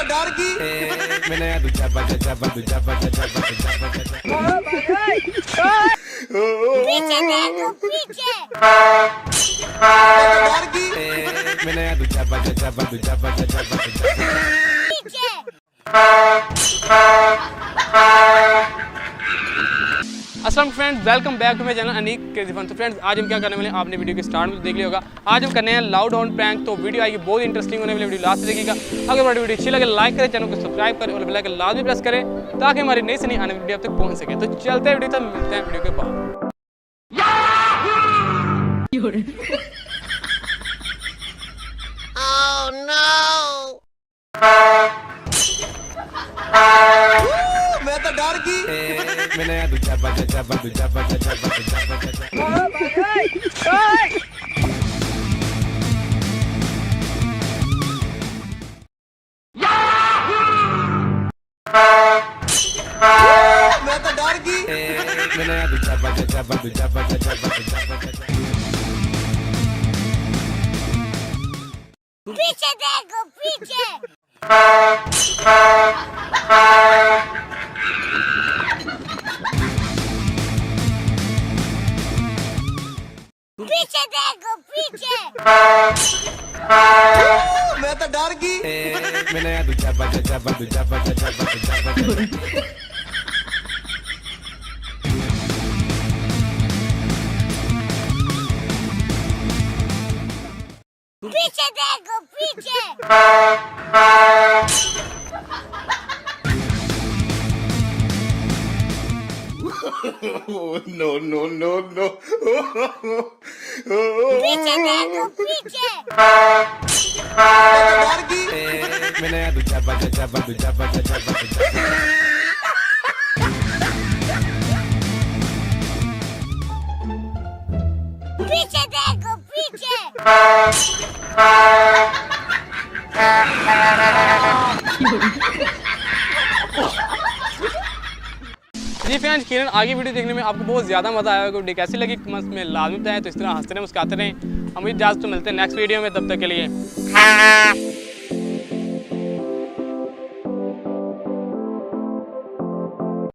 डर गई मैंने दूजा बजा जब दूजा बजा जब पीछे देखो पीछे। डर गई मैंने दूजा बजा जब दूजा बजा जब पीछे। अस्सलाम friends, welcome back to my channel Aneek crazy fun. तो फ्रेंड्स, आज हम क्या करने वाले हैं आपने वीडियो के स्टार्ट में देख लिया होगा। आज हम करने हैं लाउड ऑन प्रैंक। तो वीडियो आएगी बहुत इंटरेस्टिंग होने वाली, वीडियो लास्ट देखिएगा। अगर हमारी वीडियो अच्छी लगे लाइक करें, चैनल को सब्सक्राइब करें और बेल आइकन लाजमी प्रेस करें ताकि हमारी नई से नई आने वाली वीडियो आप तक पहुंच सके। तो चलते हैं वीडियो तक, मिलते हैं वीडियो के बाद। Oh no! मैं तो डर गई मैंने दूजा बजा जब दूजा बजा जब मैं तो डर गई मैंने दूजा बजा जब दूजा बजा जब पीछे देखो पीछे। पीछे देखो पीछे। मैं तो डर गई मैंने दूजा बजा जब दूजा बजा जब पीछे देखो पीछे। no no no no पीछे देखो पीछे। मैं तो डर गई मैंने दूजा बजा जब दूजा बजा जब पीछे देखो पीछे। जी फ्रेंड्स, किरण आगे वीडियो देखने में आपको बहुत ज़्यादा मज़ा आया होगा। वीडियो कैसी लगी कमेंट्स में लाजमी बताएं। तो इस तरह हंसते रहें, मुस्कुराते रहें। हम भी इजाज़त तो मिलते हैं नेक्स्ट वीडियो में, तब तक के लिए।